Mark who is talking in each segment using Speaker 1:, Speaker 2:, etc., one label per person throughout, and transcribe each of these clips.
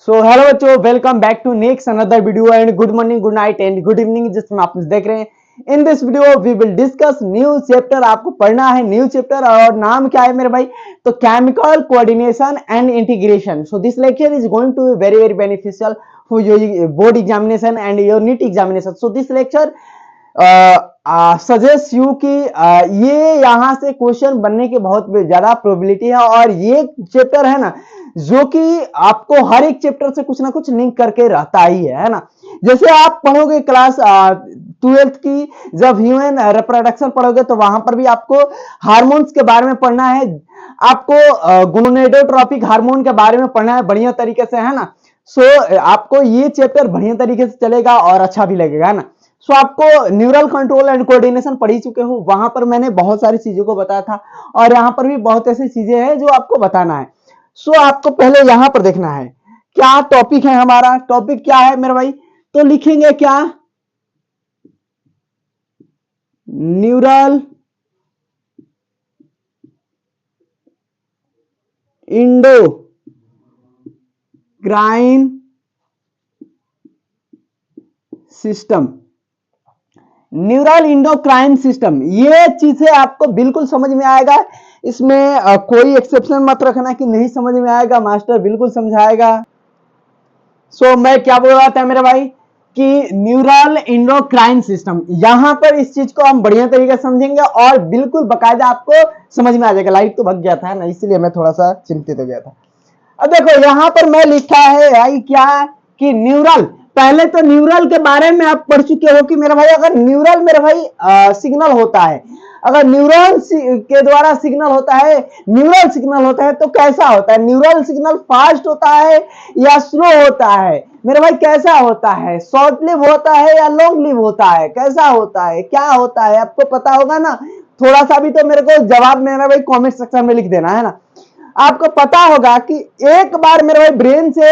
Speaker 1: सो hello बच्चों, welcome back to next another video and good morning, good night and good evening जिसमें आप देख रहे हैं। In this video we will discuss new chapter. आपको पढ़ना है न्यू चैप्टर और नाम क्या है मेरे भाई? तो chemical coordination and integration. So this lecture is going to be very very beneficial for your board examination and your NEET examination. So this lecture suggest you कि ये यहाँ से क्वेश्चन बनने की बहुत ज्यादा प्रोबेबिलिटी है और ये चैप्टर है ना जो कि आपको हर एक चैप्टर से कुछ ना कुछ लिंक करके रहता ही है ना। जैसे आप पढ़ोगे क्लास 12th की, जब ह्यूमन रिप्रोडक्शन पढ़ोगे तो वहां पर भी आपको हार्मोन्स के बारे में पढ़ना है, आपको गोनेडोट्रोपिक हार्मोन के बारे में पढ़ना है बढ़िया तरीके से, है ना। सो आपको ये चैप्टर बढ़िया तरीके से चलेगा और अच्छा भी लगेगा, है ना। सो आपको न्यूरल कंट्रोल एंड कोऑर्डिनेशन पढ़ ही चुके हो, वहां पर मैंने बहुत सारी चीजों को बताया था और यहाँ पर भी बहुत ऐसी चीजें हैं जो आपको बताना है। सो आपको पहले यहां पर देखना है क्या टॉपिक है हमारा। टॉपिक क्या है मेरे भाई? तो लिखेंगे क्या? Neural endocrine system. Neural endocrine system, ये चीजें आपको बिल्कुल समझ में आएगा। इसमें कोई एक्सेप्शन मत रखना कि नहीं समझ में आएगा, मास्टर बिल्कुल समझाएगा। सो मैं क्या बोल रहा था मेरे भाई कि न्यूरल इंडोक्राइन सिस्टम, यहां पर इस चीज को हम बढ़िया तरीके से समझेंगे और बिल्कुल बकायदा आपको समझ में आ जाएगा। लाइट तो भग गया था ना, इसलिए मैं थोड़ा सा चिंतित हो गया था। अब देखो यहां पर मैं लिखा है भाई क्या कि न्यूरल, पहले तो न्यूरल के बारे में आप पढ़ चुके हो कि मेरा भाई अगर न्यूरल मेरा भाई सिग्नल होता है, अगर न्यूरॉन के द्वारा सिग्नल होता है, न्यूरल सिग्नल होता है तो कैसा होता है? न्यूरल सिग्नल फास्ट होता है या स्लो होता है मेरे भाई? कैसा होता है? शॉर्ट लिव होता है या लॉन्ग लिव होता है? कैसा होता है? क्या होता है? आपको पता होगा ना। थोड़ा सा भी तो मेरे को जवाब मेरा भाई कमेंट सेक्शन में लिख देना, है ना। आपको पता होगा कि एक बार मेरे भाई ब्रेन से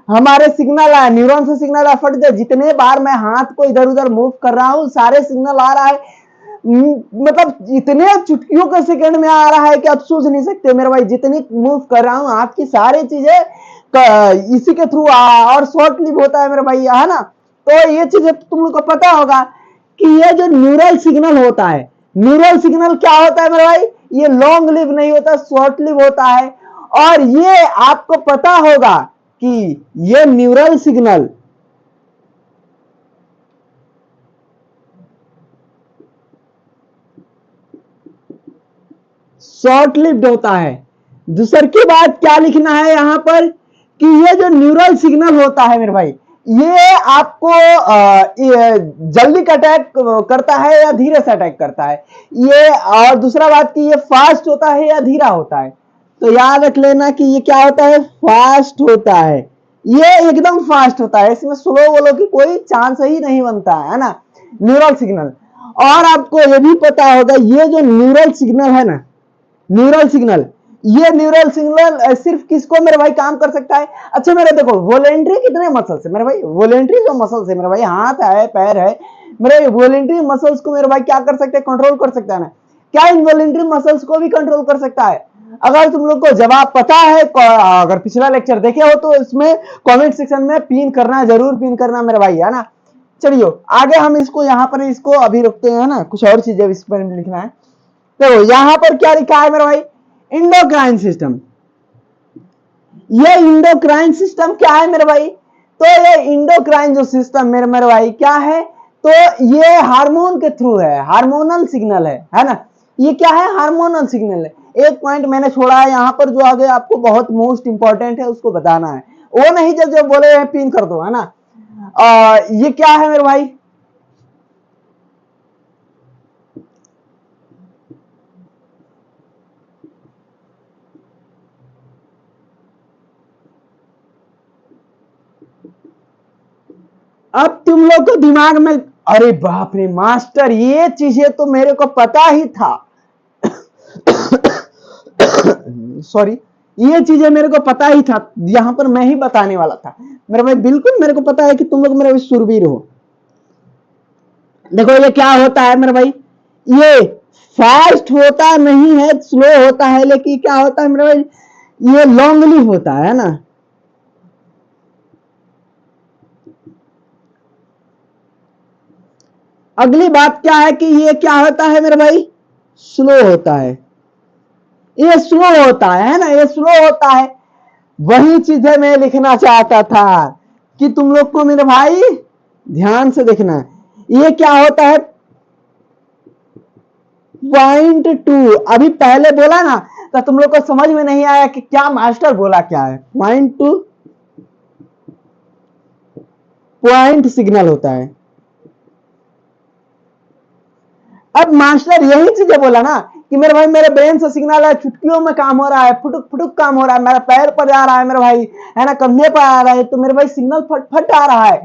Speaker 1: हमारे सिग्नल आया, न्यूरॉन से सिग्नल आया, फट जाए, जितने बार मैं हाथ को इधर उधर मूव कर रहा हूं सारे सिग्नल आ रहा है, मतलब इतने चुटकियों के सेकंड में आ रहा है कि आप सोच नहीं सकते मेरे भाई। जितनी मूव कर रहा हूं हाथ की सारी चीजें इसी के थ्रू और शॉर्ट लिव होता है मेरे भाई, है ना। तो ये चीजें तुम लोग को पता होगा कि ये जो न्यूरल सिग्नल होता है, न्यूरल सिग्नल क्या होता है मेरे भाई? ये लॉन्ग लिव नहीं होता, शॉर्ट लिव होता है। और ये आपको पता होगा कि ये न्यूरल सिग्नल शॉर्ट लिव्ड होता है। दूसरी बात क्या लिखना है यहां पर कि ये जो न्यूरल सिग्नल होता है मेरे भाई, ये आपको जल्दी अटैक करता है या धीरे से अटैक करता है ये, और दूसरा बात कि ये फास्ट होता है या धीरा होता है। तो याद रख लेना कि ये क्या होता है? फास्ट होता है। ये एकदम फास्ट होता है, इसमें स्लो वोलो की कोई चांस ही नहीं बनता है ना, न्यूरल सिग्नल। और आपको ये भी पता होगा ये जो न्यूरल सिग्नल है ना, न्यूरल सिग्नल, ये न्यूरल सिग्नल सिर्फ किसको मेरे भाई काम कर सकता है? अच्छा मेरे देखो वॉलेंट्री कितने मसल्स है मेरे भाई? वॉलेंट्री जो मसल्स है मेरे भाई, हाथ है पैर है मेरे, वॉलेंट्री मसल्स को मेरे भाई क्या कर सकते हैं? कंट्रोल कर सकता है ना। क्या इनवॉलेंट्री मसल्स को भी कंट्रोल कर सकता है? अगर तुम लोग को जवाब पता है, अगर पिछला लेक्चर देखे हो तो इसमें कमेंट सेक्शन में पिन करना, जरूर पिन करना मेरे भाई, है ना। चलिए आगे हम इसको यहाँ पर इसको अभी रुकते हैं ना, कुछ और चीजें इस पर लिखना है। तो यहां पर क्या लिखा है मेरे भाई? Endocrine system. ये इंडोक्राइन सिस्टम क्या है मेरे भाई? तो ये इंडोक्राइन जो सिस्टम मेरे भाई क्या है? तो ये हार्मोन के थ्रू है, हार्मोनल सिग्नल है ना। ये क्या है? हार्मोनल सिग्नल है। एक पॉइंट मैंने छोड़ा है यहां पर जो आगे आपको बहुत मोस्ट इंपॉर्टेंट है, उसको बताना है। वो नहीं जब बोले हैं पिन कर दो, है ना। ये क्या है मेरे भाई? अब तुम लोग को दिमाग में, अरे बाप रे मास्टर, ये चीजें तो मेरे को पता ही था। सॉरी, ये चीजें मेरे को पता ही था, यहां पर मैं ही बताने वाला था मेरे भाई। बिल्कुल मेरे को पता है कि तुम लोग मेरे सुरवीर हो। देखो ये क्या होता है मेरे भाई? ये फास्ट होता नहीं है, स्लो होता है, लेकिन क्या होता है मेरे भाई? ये लॉन्ग लिव होता है ना। अगली बात क्या है कि ये क्या होता है मेरे भाई, स्लो होता है, ये स्लो होता है ना, ये स्लो होता है। वही चीजें मैं लिखना चाहता था कि तुम लोग को मेरे भाई ध्यान से देखना है। ये क्या होता है, 0.2। अभी पहले बोला ना तो तुम लोग को समझ में नहीं आया कि क्या मास्टर बोला क्या है। 0.2 पॉइंट सिग्नल होता है। अब मास्टर यही चीजें बोला ना कि मेरे भाई मेरे ब्रेन से सिग्नल है, चुटकियों में काम हो रहा है, फुटुक फुटुक काम हो रहा है, मेरा पैर पर जा रहा है मेरे भाई, है ना, कंधे पर आ रहा है, तो मेरे भाई सिग्नल फट फट आ रहा है।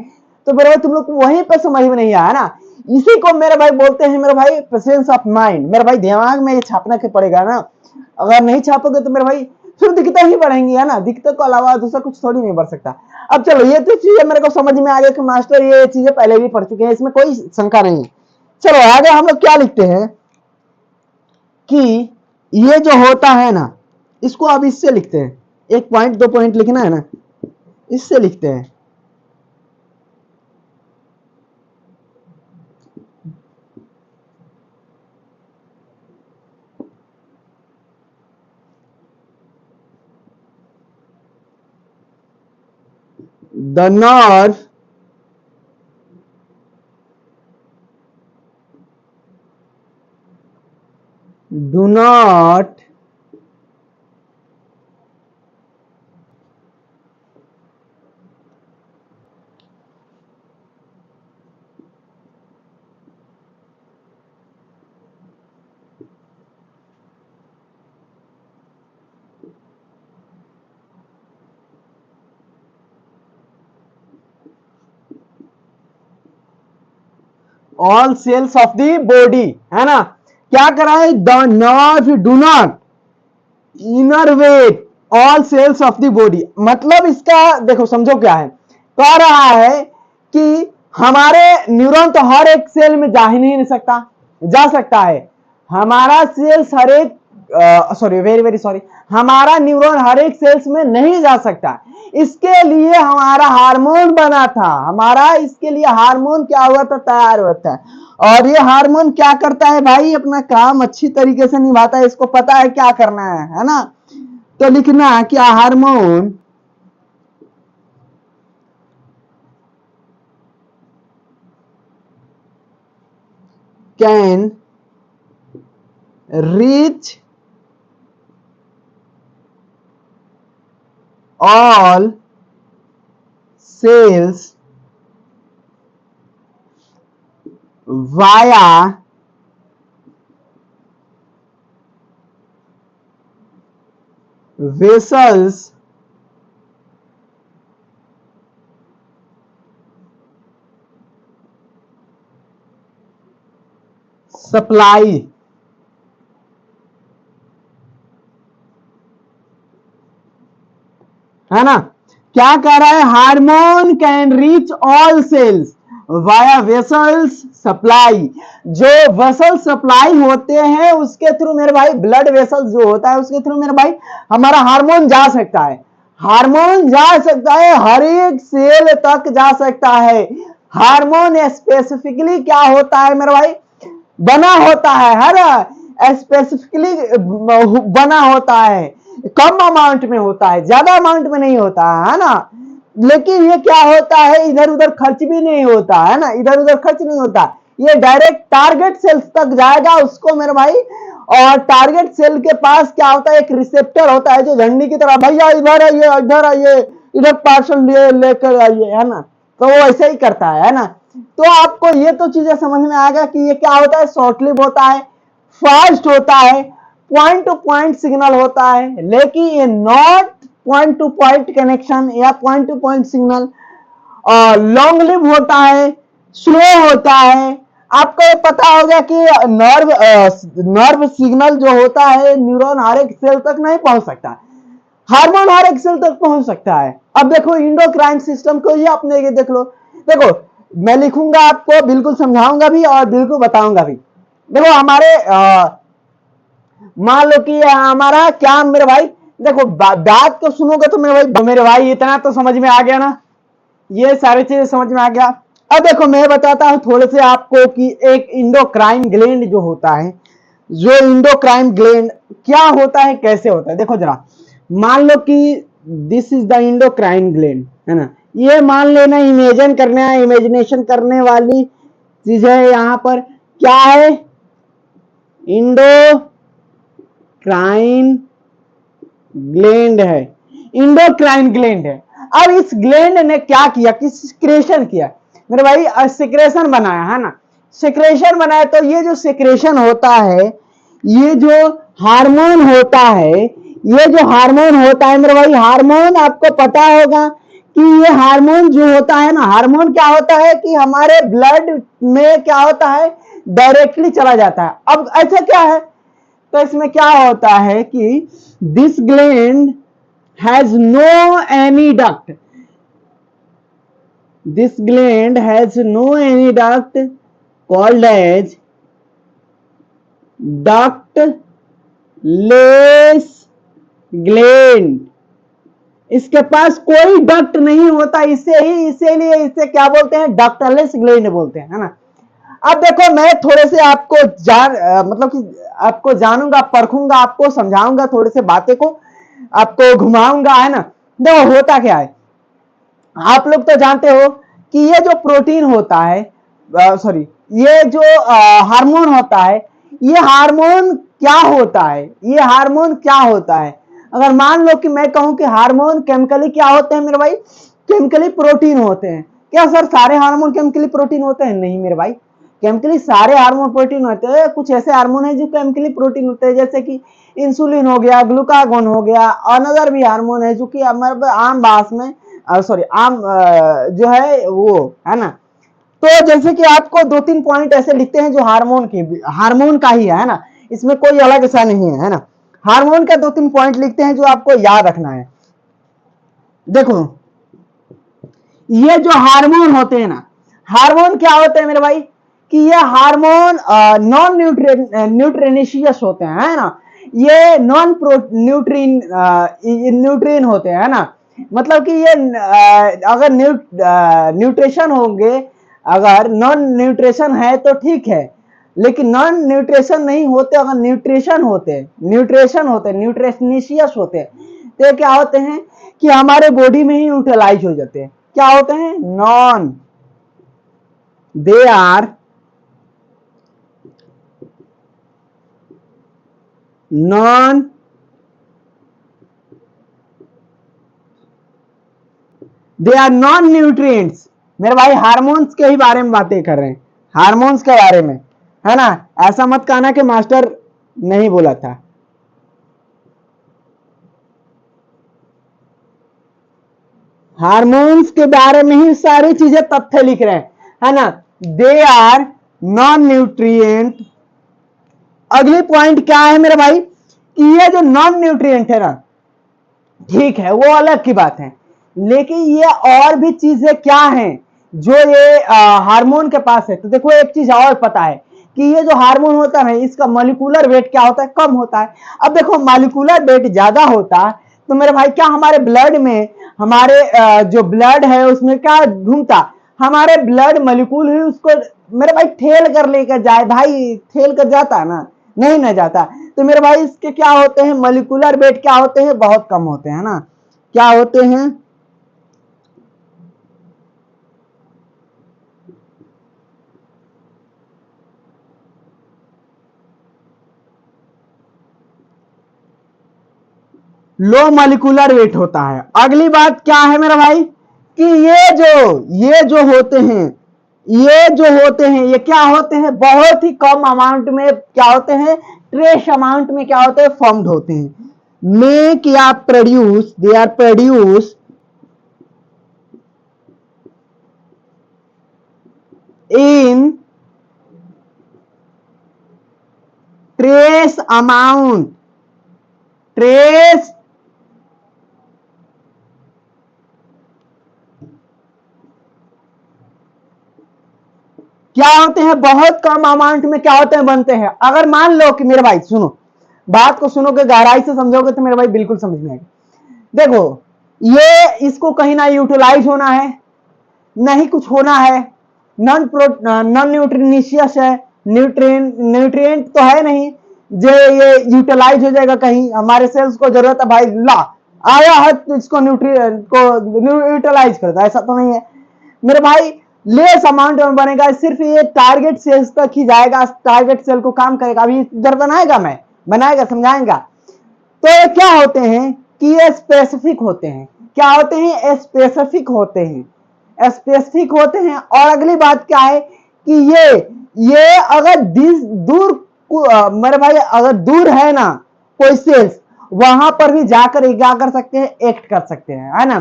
Speaker 1: तो मेरे भाई तुम लोग को वहीं पर समझ में नहीं आया ना, इसी को मेरे भाई बोलते हैं मेरे भाई प्रेजेंस ऑफ माइंड। मेरे भाई दिमाग में ये छापना के पड़ेगा ना, अगर नहीं छापोगे तो मेरे भाई फिर दिक्कतें ही बढ़ेंगी, है ना, दिक्कतों के अलावा दूसरा कुछ थोड़ी नहीं बढ़ सकता। अब चलो ये तो चीजें मेरे को समझ में आ गया कि मास्टर ये चीजें पहले भी पढ़ चुके हैं, इसमें कोई शंका नहीं है। चलो आगे हम लोग क्या लिखते हैं कि ये जो होता है ना, इसको अब इससे लिखते हैं, 1 पॉइंट 2 पॉइंट लिखना है ना, इससे लिखते हैं। The nerve do not all cells of the body, है ना, क्या करा है, the nerve do not innervate all cells of the body. मतलब इसका देखो समझो क्या है, कह रहा है कि हमारे न्यूरॉन तो हर एक सेल में जा ही नहीं सकता, जा सकता है हमारा सेल्स हर एक सॉरी वेरी वेरी सॉरी, हमारा न्यूरॉन हर एक सेल्स में नहीं जा सकता। इसके लिए हमारा हार्मोन बना था, हमारा इसके लिए हार्मोन क्या हुआ था, तैयार होता है। और ये हार्मोन क्या करता है भाई, अपना काम अच्छी तरीके से निभाता है, इसको पता है क्या करना है ना। तो लिखना क्या, hormone can reach all cells via vessels supply, है ना। क्या कह रहा है, hormone can reach all cells via vessels supply. जो वेसल सप्लाई होते हैं उसके थ्रू मेरे भाई, ब्लड वेसल जो होता है उसके थ्रू मेरे भाई हमारा हार्मोन जा सकता है, हार्मोन जा सकता है, हर एक सेल तक जा सकता है। हार्मोन स्पेसिफिकली क्या होता है मेरे भाई, बना होता है ना, स्पेसिफिकली बना होता है, कम अमाउंट में होता है, ज्यादा अमाउंट में नहीं होता है ना। लेकिन ये क्या होता है, इधर उधर खर्च भी नहीं होता है ना, इधर उधर खर्च नहीं होता, ये डायरेक्ट टारगेट सेल्स तक जाएगा उसको मेरे भाई। और टारगेट सेल के पास क्या होता है, एक रिसेप्टर होता है जो झंडी की तरह, भैया इधर आइए इधर आइए, इधर पार्सल लेकर आइए, है ना, तो वो ऐसे ही करता है ना। तो आपको ये तो चीजें समझ में आएगा कि ये क्या होता है, शॉर्ट लिव होता है, फास्ट होता है, पॉइंट टू पॉइंट सिग्नल होता है, लेकिन ये not point to point connection या point to point signal. Long live होता है, स्लो होता है। आपको ये पता होगा कि नर्व सिग्नल जो होता है, न्यूरॉन हर एक सेल तक नहीं पहुंच सकता, हार्मोन हर एक सेल तक पहुंच सकता है। अब देखो इंडोक्राइन सिस्टम को, ये अपने ये देख लो, देखो मैं लिखूंगा आपको, बिल्कुल समझाऊंगा भी और बिल्कुल बताऊंगा भी। देखो हमारे मान लो कि हमारा क्या मेरे भाई, देखो बात तो सुनोगे तो मेरे भाई इतना तो समझ में आ गया ना, ये सारी चीजें समझ में आ गया। अब देखो मैं बताता हूं थोड़े से आपको कि एक इंडोक्राइन ग्लैंड जो होता है, जो इंडोक्राइन ग्लैंड क्या होता है, कैसे होता है। देखो जरा, मान लो कि this is the endocrine gland, है ना। ये मान लेना, इमेजिन करना, इमेजिनेशन करने वाली चीज है। यहां पर क्या है, इंडोक्राइन ग्लैंड है, इंडोक्राइन ग्लैंड है। अब इस ग्लैंड ने क्या किया कि सिक्रेशन किया मेरे भाई, सिक्रेशन बनाया, है ना। सिक्रेशन बनाया तो ये जो सिक्रेशन होता है, ये जो हार्मोन होता है, ये जो हार्मोन होता है मेरे भाई, हार्मोन आपको पता होगा कि ये हार्मोन जो होता है ना, हार्मोन क्या होता है कि हमारे ब्लड में क्या होता है, डायरेक्टली चला जाता है। अब ऐसा क्या है, तो इसमें क्या होता है कि this gland has no any duct, this gland has no any duct called as duct less gland. इसके पास कोई डक्ट नहीं होता, इसीलिए इसे क्या बोलते हैं, डक्टलेस ग्लैंड बोलते हैं, है ना। अब देखो मैं थोड़े से आपको मतलब कि आपको जानूंगा, परखूंगा, आपको समझाऊंगा, थोड़े से बातें को आपको घुमाऊंगा, है ना। देखो होता क्या है, आप लोग तो जानते हो कि ये जो प्रोटीन होता है, सॉरी, ये जो हार्मोन होता है, ये हार्मोन क्या होता है, ये हार्मोन क्या होता है। अगर मान लो कि मैं कहूं कि हार्मोन केमिकली क्या होते हैं मेरे भाई, केमिकली प्रोटीन होते हैं। क्या सर सारे हार्मोन केमिकली प्रोटीन होते हैं? नहीं मेरे भाई, केमिकली सारे हार्मोन प्रोटीन होते हैं। कुछ ऐसे हार्मोन है जो केमिकली प्रोटीन होते हैं, जैसे कि इंसुलिन हो गया, ग्लूकागोन हो गया, अनदर भी हार्मोन है जो कि हमारे आम भाषा में, सॉरी आम जो है वो, है ना। तो जैसे कि आपको 2-3 पॉइंट ऐसे लिखते हैं जो हार्मोन का ही है ना, इसमें कोई अलग ऐसा नहीं है ना। हार्मोन का 2-3 पॉइंट लिखते हैं जो आपको याद रखना है। देखो ये जो हार्मोन होते हैं ना, हार्मोन क्या होते हैं मेरे भाई कि ये हार्मोन नॉन न्यूट्रिनिशियस होते हैं, है ना। ये नॉन न्यूट्रिन न्यूट्रिन होते हैं, है ना। मतलब कि ये अगर न्यूट्रिशन होंगे, अगर नॉन न्यूट्रिशन है तो ठीक है, लेकिन नॉन न्यूट्रिशन नहीं होते, अगर न्यूट्रिशनिशियस होते तो ये क्या होते हैं कि हमारे बॉडी में ही यूटिलाइज हो जाते हैं। क्या होते हैं, non, they are non they are non nutrients. मेरे भाई हार्मोन्स के ही बारे में बातें कर रहे हैं, हार्मोन्स के बारे में, है ना। ऐसा मत कहना कि मास्टर नहीं बोला था। हार्मोन्स के बारे में ही सारी चीजें तथ्य लिख रहे हैं, है ना। They are non nutrient. अगली पॉइंट क्या है मेरे भाई कि ये जो नॉन न्यूट्रिएंट है ना, ठीक है वो अलग की बात है, लेकिन ये और भी चीजें क्या हैं जो ये हार्मोन के पास है। तो देखो एक चीज और पता है कि ये जो हार्मोन होता है इसका मॉलिक्यूलर वेट क्या होता है, कम होता है। अब देखो मॉलिक्यूलर वेट ज्यादा होता तो मेरे भाई क्या हमारे ब्लड में, हमारे जो ब्लड है उसमें क्या घूमता, हमारे ब्लड मॉलिक्यूल ही उसको मेरे भाई ठेल कर लेकर जाए, भाई ठेल कर जाता ना, नहीं ना जाता। तो मेरे भाई इसके क्या होते हैं, मॉलिक्यूलर वेट क्या होते हैं, बहुत कम होते हैं ना। क्या होते हैं, लो मॉलिक्यूलर वेट होता है। अगली बात क्या है मेरा भाई कि ये जो होते हैं, ये क्या होते हैं, बहुत ही कम अमाउंट में क्या होते हैं, ट्रेस अमाउंट में क्या होते हैं, फॉर्म्ड होते हैं। मेक या produce, they are produce in trace amount, trace क्या होते हैं, बहुत कम अमाउंट में क्या होते हैं, बनते हैं। अगर मान लो कि मेरे भाई सुनो, बात को सुनोगे, गहराई से समझोगे तो मेरे भाई बिल्कुल समझ में आएगा। देखो ये इसको कहीं ना यूटिलाइज होना है, नहीं कुछ होना है, नॉन न्यूट्रिनिशियस है, न्यूट्रिएंट तो है नहीं जो ये यूटिलाइज हो जाएगा, कहीं हमारे सेल्स को जरूरत है भाई ला आया है तो इसको न्यूट्रिएंट को यूटिलाइज करता, ऐसा तो नहीं है मेरे भाई। लेस अमाउंट में बनेगा, सिर्फ ये टारगेट सेल्स तक ही जाएगा, टारगेट सेल को काम करेगा। अभी इधर बनाएगा, मैं बनाएगा समझाएगा। तो ये क्या होते हैं कि ये स्पेसिफिक होते हैं, क्या होते हैं, स्पेसिफिक होते हैं, स्पेसिफिक होते हैं। और अगली बात क्या है कि ये अगर दूर मेरे भाई अगर दूर है ना कोई सेल्स, वहां पर भी जाकर क्या कर सकते हैं, एक्ट कर सकते हैं, है ना।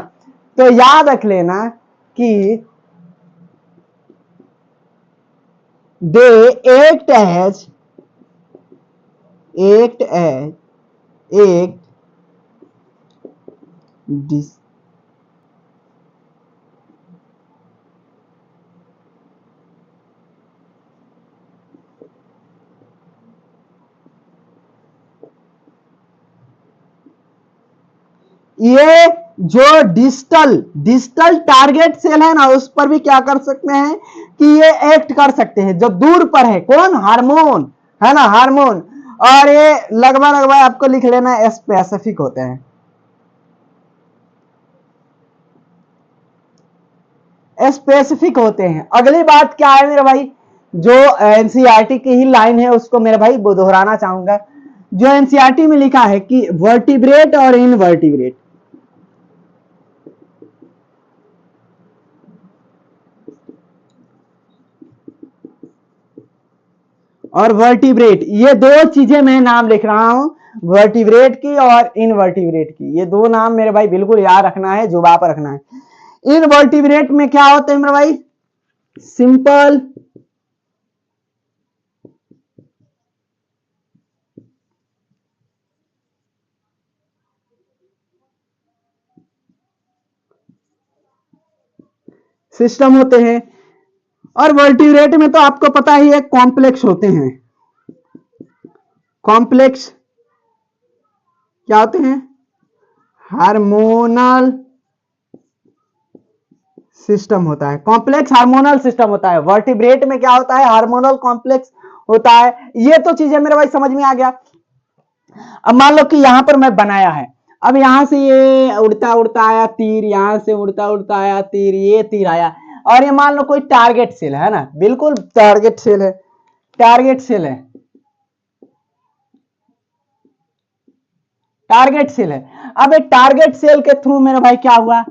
Speaker 1: तो याद रख लेना कि दे एक्ट एज एक ये जो डिजिटल टारगेट सेल है ना, उस पर भी क्या कर सकते हैं कि ये एक्ट कर सकते हैं, जो दूर पर है। कौन, हार्मोन, है ना, हार्मोन। और ये लगभग आपको लिख लेना स्पेसिफिक होते हैं, स्पेसिफिक होते हैं। अगली बात क्या है मेरे भाई, जो एनसीईआरटी की ही लाइन है उसको मेरे भाई दोहराना चाहूंगा। जो एनसीईआरटी में लिखा है कि वर्टिब्रेट और इनवर्टिब्रेट, और वर्टिब्रेट, ये दो चीजें मैं नाम लिख रहा हूं, वर्टिब्रेट की और इनवर्टिब्रेट की। ये दो नाम मेरे भाई बिल्कुल याद रखना है, जुबा पर रखना है। इनवर्टिब्रेट में क्या होते हैं मेरे भाई, सिंपल सिस्टम होते हैं। और वर्टिब्रेट में तो आपको पता ही है कॉम्प्लेक्स होते हैं। कॉम्प्लेक्स क्या होते हैं, हार्मोनल सिस्टम होता है, कॉम्प्लेक्स हार्मोनल सिस्टम होता है। वर्टिब्रेट में क्या होता है, हार्मोनल कॉम्प्लेक्स होता है। ये तो चीजें मेरे भाई समझ में आ गया। अब मान लो कि यहां पर मैं बनाया है, अब यहां से ये उड़ता उड़ता आया तीर, यहां से उड़ता उड़ता आया तीर, ये तीर आया, और ये मान लो कोई टारगेट सेल है ना, बिल्कुल टारगेट सेल है, टारगेट सेल है, टारगेट सेल है। अब एक टारगेट सेल के थ्रू मेरे भाई क्या हुआ,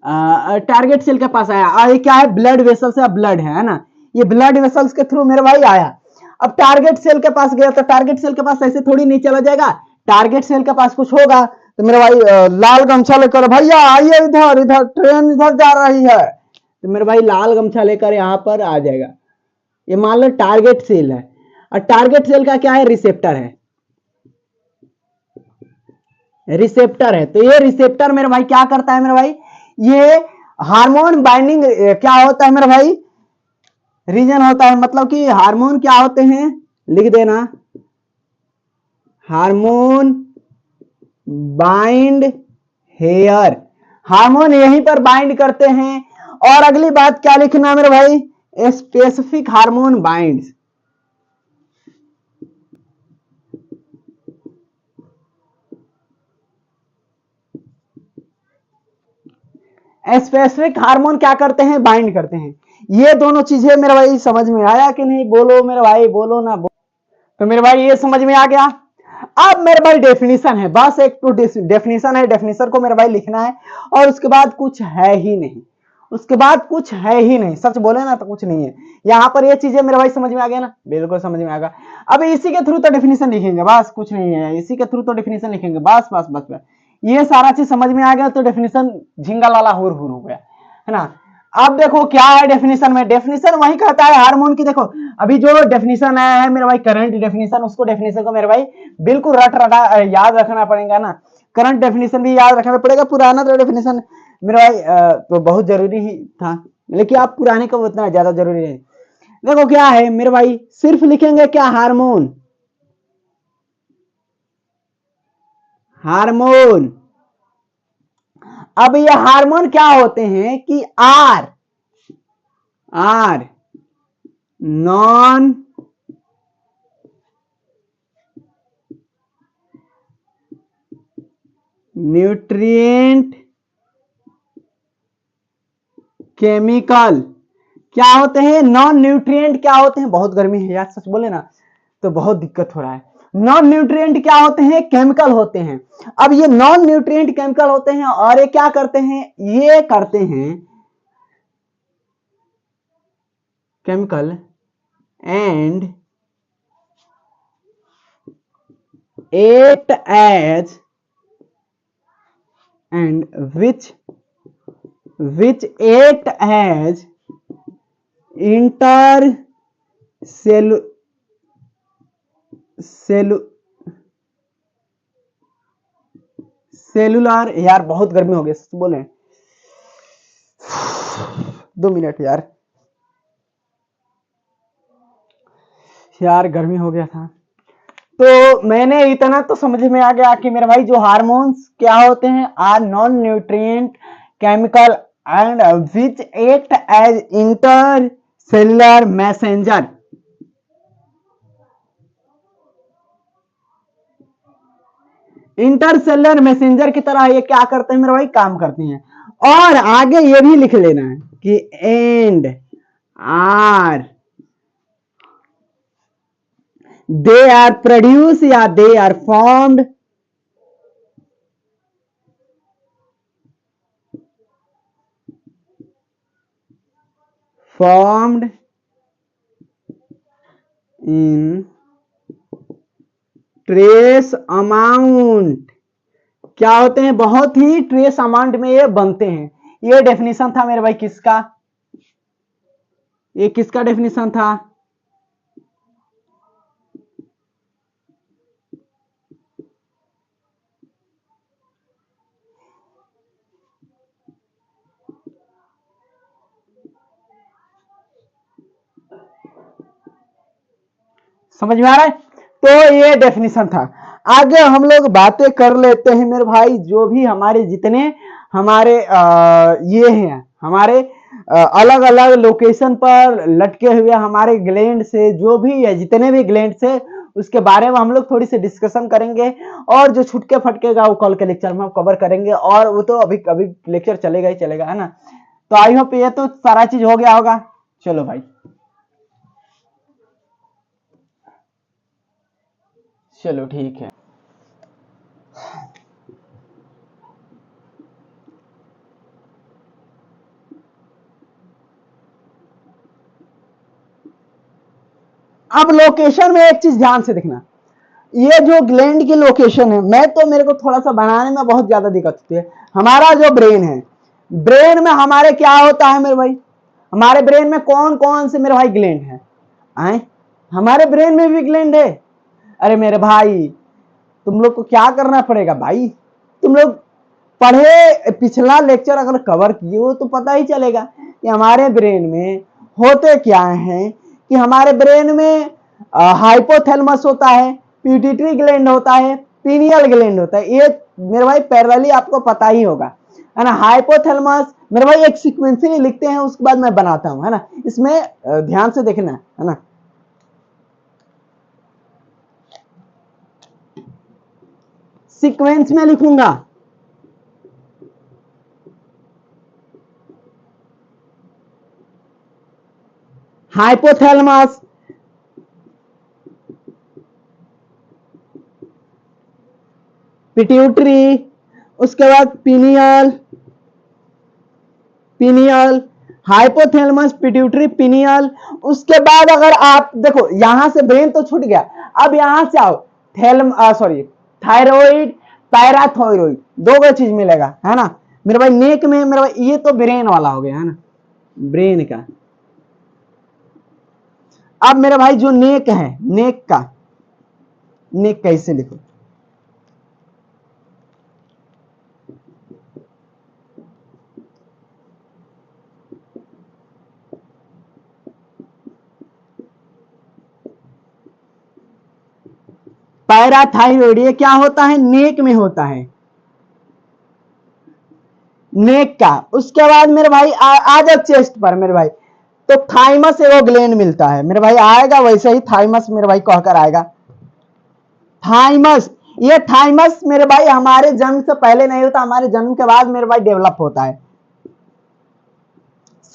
Speaker 1: टारगेट सेल के पास आया, और ये क्या है, ब्लड वेसल से ब्लड है ना, ये ब्लड वेसल्स के थ्रू मेरे भाई आया। अब टारगेट सेल के पास गया तो टारगेट सेल के पास ऐसे थोड़ी नहीं चला जाएगा, टारगेट सेल के पास कुछ होगा। तो मेरे भाई लाल गमछा लेकर, भैया आइए इधर, इधर ट्रेन इधर जा रही है, तो मेरे भाई लाल गमछा लेकर यहां पर आ जाएगा। ये मान लो टारगेट सेल है, और टारगेट सेल का क्या है, रिसेप्टर है, रिसेप्टर है। तो ये रिसेप्टर मेरे भाई क्या करता है मेरे भाई, ये हार्मोन बाइंडिंग क्या होता है मेरे भाई, रीजन होता है। मतलब कि हार्मोन क्या होते हैं, लिख देना, हार्मोन बाइंड हेयर, हार्मोन यहीं पर बाइंड करते हैं। और अगली बात क्या लिखना मेरे भाई, specific hormone binds, specific hormone क्या करते हैं, बाइंड करते हैं। ये दोनों चीजें मेरे भाई समझ में आया कि नहीं, बोलो मेरे भाई, बोलो ना बोलो। तो मेरे भाई ये समझ में आ गया। अब मेरे भाई डेफिनेशन है, बस एक तो डेफिनेशन है, डेफिनेशन को मेरे भाई लिखना है, और उसके बाद कुछ है ही नहीं, उसके बाद कुछ है ही नहीं, सच बोले ना तो कुछ नहीं है। यहां पर ये चीजें मेरे भाई समझ में आ गया ना, बिल्कुल समझ में आ गया। अब इसी के थ्रू तो डेफिनेशन लिखेंगे, बस कुछ नहीं है, इसी के थ्रू तो डेफिनेशन लिखेंगे, बस बस बस बस। ये सारा चीज समझ में आ गया तो डेफिनेशन झिंगा लाला हुर हुर हो गया, है ना। अब देखो क्या है डेफिनेशन में, डेफिनेशन वही कहता है हार्मोन की। देखो अभी जो डेफिनेशन आया है मेरे भाई, करंट डेफिनेशन, उसको डेफिनेशन को मेरे भाई बिल्कुल रट रटा याद रखना पड़ेगा ना। करंट डेफिनेशन भी याद रखना पड़ेगा, पुराना तो डेफिनेशन मेरे भाई तो बहुत जरूरी ही था, लेकिन आप पुराने को उतना ज्यादा जरूरी नहीं। देखो क्या है मेरे भाई, सिर्फ लिखेंगे क्या, हार्मोन, हार्मोन। अब ये हार्मोन क्या होते हैं कि are, are non nutrient chemical क्या होते हैं? नॉन न्यूट्रिएंट क्या होते हैं? बहुत गर्मी है यार, सच बोले ना तो बहुत दिक्कत हो रहा है। नॉन न्यूट्रिएंट क्या होते हैं? केमिकल होते हैं। अब ये नॉन न्यूट्रिएंट केमिकल होते हैं और ये क्या करते हैं? ये करते हैं chemical and act as and which act as cellular यार बहुत गर्मी हो गई, बोले 2 मिनट यार गर्मी हो गया था। तो मैंने इतना तो समझ में आ गया कि मेरे भाई जो हार्मोन्स क्या होते हैं? Are non nutrient chemical and which act as inter cellular messenger. Intercellular messenger की तरह ये क्या करते हैं मेरे भाई? काम करते हैं। और आगे ये भी लिख लेना है कि and are they are produce या they are formed in trace amount. क्या होते हैं? बहुत ही ट्रेस अमाउंट में ये बनते हैं। ये डेफिनेशन था मेरे भाई किसका? ये किसका डेफिनेशन था? समझ में आ रहा है? तो ये डेफिनेशन था। आगे हम लोग बातें कर लेते हैं मेरे भाई, जो भी हमारे जितने हमारे ये हैं, हमारे अलग अलग लोकेशन पर लटके हुए हमारे ग्लैंड से, जो भी है जितने भी ग्लैंड से, उसके बारे में हम लोग थोड़ी सी डिस्कशन करेंगे। और जो छुटके फटकेगा वो कल के लेक्चर में हम कवर करेंगे, और वो तो अभी अभी लेक्चर चलेगा ही चलेगा, है ना। तो आई होप ये तो सारा चीज हो गया होगा। चलो भाई, चलो ठीक है। अब लोकेशन में एक चीज ध्यान से देखना, ये जो ग्लैंड की लोकेशन है, मैं तो मेरे को थोड़ा सा बनाने में बहुत ज्यादा दिक्कत होती है। हमारा जो ब्रेन है, ब्रेन में हमारे क्या होता है मेरे भाई? हमारे ब्रेन में कौन कौन से मेरे भाई ग्लैंड है? आए, हमारे ब्रेन में भी ग्लैंड है। अरे मेरे भाई, तुम लोग को क्या करना पड़ेगा भाई, तुम लोग पढ़े, पिछला लेक्चर अगर कवर किए हो तो पता ही चलेगा कि हमारे ब्रेन में होते क्या है। कि हमारे ब्रेन में हाइपोथैलेमस होता है, पिट्यूटरी ग्लैंड होता है, पीनियल ग्लैंड होता है। ये मेरे भाई पैरेलली आपको पता ही होगा, है ना। हाइपोथैलेमस मेरे भाई एक सीक्वेंसली लिखते हैं, उसके बाद मैं बनाता हूं, है ना। इसमें ध्यान से देखना है ना। सीक्वेंस में लिखूंगा, हाइपोथैलेमस, पिट्यूटरी, उसके बाद pineal, pineal, hypothalamus, pituitary, pineal. उसके बाद अगर आप देखो, यहां से ब्रेन तो छूट गया, अब यहां से आओ, थायराइड, पैराथायराइड, दो चीज मिलेगा, है ना मेरे भाई। नेक में मेरे भाई ये तो ब्रेन वाला हो गया, है ना, ब्रेन का। अब मेरे भाई जो नेक है, नेक का, नेक कैसे लिखो? पैराथायराइड ये क्या होता है? नेक में होता है, नेक का। उसके बाद मेरे भाई आ जाओ चेस्ट पर मेरे भाई, तो थाइमस एगो ग्लैंड मिलता है मेरे भाई, आएगा वैसे ही थाइमस मेरे भाई कहकर आएगा। थाइमस, ये थाइमस मेरे भाई हमारे जन्म से पहले नहीं होता, हमारे जन्म के बाद मेरे भाई डेवलप होता है।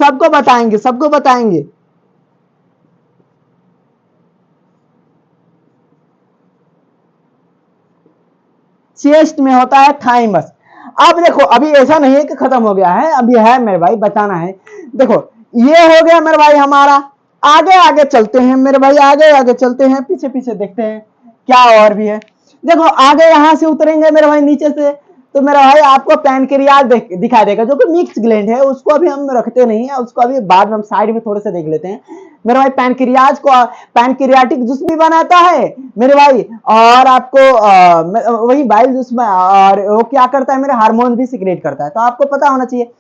Speaker 1: सबको बताएंगे, सबको बताएंगे। चेस्ट में होता है थाइमस। अब देखो, अभी ऐसा नहीं है कि खत्म हो गया है, अभी है मेरे भाई, बताना है। देखो ये हो गया मेरे भाई हमारा। आगे आगे चलते हैं मेरे भाई, आगे आगे चलते हैं, पीछे पीछे देखते हैं क्या और भी है। देखो आगे यहां से उतरेंगे मेरे भाई नीचे से, तो मेरा भाई आपको पैनक्रियाज दिखाई देगा, जो कि मिक्स ग्लैंड है, उसको अभी हम रखते नहीं है, उसको अभी बाद में हम साइड में थोड़े से देख लेते हैं। मेरे भाई पैनक्रियाज को पैनक्रियाटिक जूस भी बनाता है मेरे भाई, और आपको वही बाइल जूस में, और वो क्या करता है मेरे, हार्मोन भी सिक्रेट करता है, तो आपको पता होना चाहिए।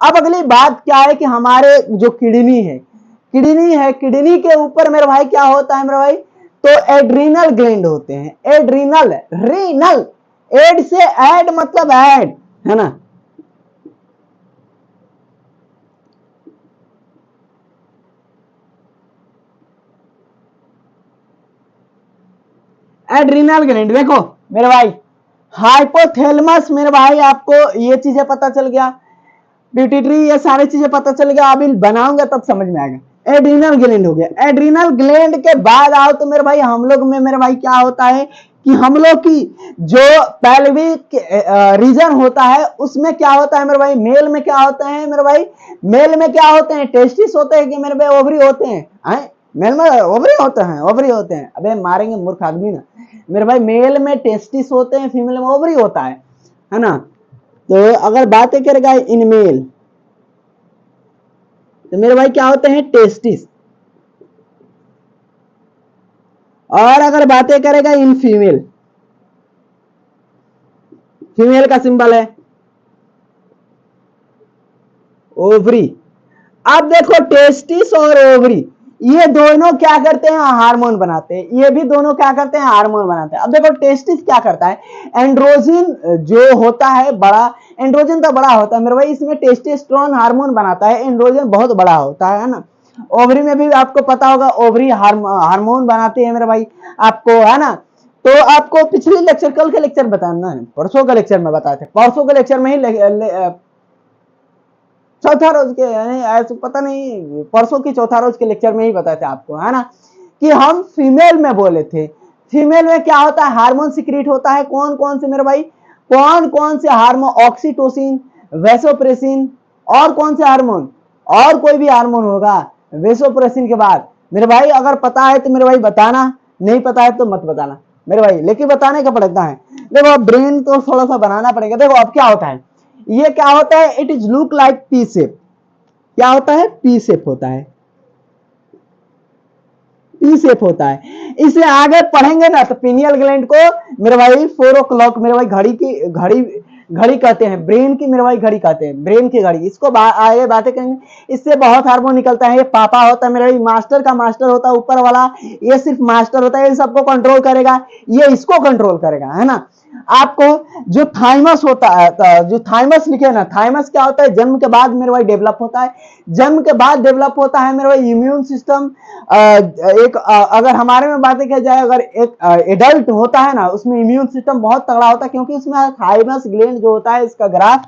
Speaker 1: अब अगली बात क्या है कि हमारे जो किडनी है, किडनी के ऊपर मेरे भाई क्या होता है मेरे भाई, तो एड्रीनल ग्लैंड होते हैं। एड्रीनल, रीनल, एड से ऐड मतलब ऐड, है ना। एड्रीनल ग्लैंड, देखो मेरे भाई हाइपोथैलेमस मेरे भाई, आपको ये चीजें पता चल गया, पिट्यूटरी, ये सारी चीजें पता चल गया, अभी बनाऊंगा तब समझ में आएगा। एड्रीनल ग्लैंड हो गया। एड्रीनल ग्लैंड के बाद आओ तो मेरे भाई हम लोग में मेरे भाई क्या होता है कि हम लोग की जो पेल्विक रीजन होता है उसमें क्या होता है मेरे भाई, मेल में क्या होता है मेरे भाई, मेल में क्या होते हैं, टेस्टिस होते हैं कि मेरे भाई ओवरी होते हैं, मेल में ओवरी होते हैं, ओवरी होते हैं, अबे मारेंगे मूर्ख आदमी ना मेरे भाई, मेल में टेस्टिस होते हैं, फीमेल में ओवरी होता है ना। तो अगर बातें करेगा इन मेल, तो मेरे भाई क्या होते हैं, टेस्टिस। और अगर बातें करेगा इन फीमेल, फीमेल का सिंबल है ओवरी। अब देखो टेस्टिस और ओवरी, ये दोनों क्या करते हैं, हार्मोन बनाते हैं, ये भी दोनों क्या करते हैं, हार्मोन बनाते हैं। अब देखो टेस्टिस क्या करता है, एंड्रोजन जो होता है बड़ा, एंड्रोजन तो बड़ा होता है मेरे भाई, इसमें टेस्टोस्टेरोन हार्मोन बनाता है, एंड्रोजन बहुत बड़ा होता है ना। ओवरी में भी आपको पता होगा, ओवरी हार्मोन बनाते हैं मेरे भाई आपको, है ना। तो आपको पिछले लेक्चर, कल के लेक्चर बताना है, परसों का लेक्चर में बताए थे, परसों के लेक्चर में ही चौथा रोज के, ऐसे पता नहीं, परसों की चौथा रोज के लेक्चर में ही बताए थे आपको, है ना, कि हम फीमेल में बोले थे। फीमेल में क्या होता है, हार्मोन सिक्रीट होता है, कौन कौन से मेरे भाई, कौन कौन से हार्मोन, ऑक्सीटोसिन, वेसोप्रेसिन, और कौन से हार्मोन, और कोई भी हार्मोन होगा वेसोप्रेसिन के बाद मेरे भाई। अगर पता है तो मेरे भाई बताना, नहीं पता है तो मत बताना मेरे भाई, लेकिन बताने का पड़ता है। देखो ब्रेन तो थोड़ा सा बनाना पड़ेगा। देखो अब क्या होता है, ये क्या होता है, it is look like P shape. क्या होता है, पी शेप होता है, पी शेप होता है। इसे आगे पढ़ेंगे ना तो पिनियल ग्लैंड को मेरे भाई 4 o'clock मेरे भाई घड़ी की घड़ी कहते हैं, ब्रेन की मेरे भाई घड़ी कहते हैं, ब्रेन की घड़ी, इसको आगे बातें करेंगे। इससे बहुत हार्मोन निकलता है, ये पापा होता है मेरे भाई, मास्टर का मास्टर होता है ऊपर वाला, ये सिर्फ मास्टर होता है, ये सबको कंट्रोल करेगा, ये इसको कंट्रोल करेगा, है ना। आपको जो थाइमस होता है, जो थाइमस लिखे ना, थाइमस क्या होता है, जन्म के बाद मेरे भाई डेवलप होता है, जन्म के बाद डेवलप होता है मेरे भाई इम्यून सिस्टम। एक अगर हमारे में बातें किया जाए, अगर एक एडल्ट होता है ना, उसमें इम्यून सिस्टम बहुत तगड़ा होता है, क्योंकि उसमें थाइमस ग्लैंड जो होता है, इसका ग्राफ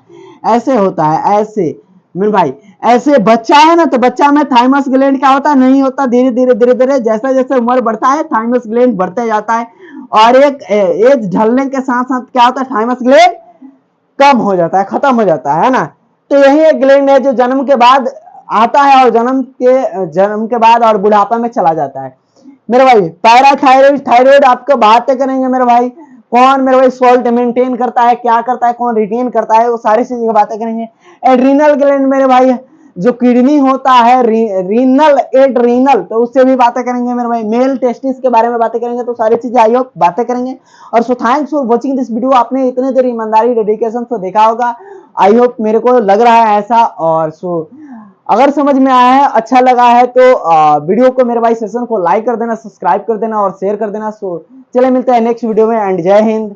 Speaker 1: ऐसे होता है, ऐसे मेरे भाई, ऐसे बच्चा है ना, तो बच्चा में थाइमस ग्लैंड क्या होता है, नहीं होता, धीरे धीरे धीरे धीरे जैसे जैसे उम्र बढ़ता है थाइमस ग्लैंड बढ़ते जाता है, और एक एज ढलने के साथ साथ क्या होता है, थाइमस ग्लैंड कम हो जाता है, खत्म हो जाता है ना। तो यही एक ग्लैंड है जो जन्म के बाद आता है, और जन्म के बाद और बुढ़ापा में चला जाता है मेरे भाई। पैराथायराइड, थायराइड आपको बातें करेंगे मेरे भाई, कौन मेरे भाई सॉल्ट मेंटेन करता है, क्या करता है, कौन रिटेन करता है, वो सारी चीजें की बातें करेंगे। एड्रीनल ग्लैंड मेरे भाई, जो किडनी होता है, रीनल, एड्रीनल, तो उससे भी बातें करेंगे मेरे भाई। मेल टेस्टिस के बारे में बातें करेंगे, तो सारी चीजें आई होप बातें करेंगे। और so thanks for watching this video. आपने इतने देर ईमानदारी डेडिकेशन से देखा होगा, आई होप, मेरे को लग रहा है ऐसा। और सो अगर समझ में आया है, अच्छा लगा है, तो वीडियो को मेरे भाई सेशन को लाइक कर देना, सब्सक्राइब कर देना और शेयर कर देना। सो चले मिलते हैं नेक्स्ट वीडियो में, एंड जय हिंद।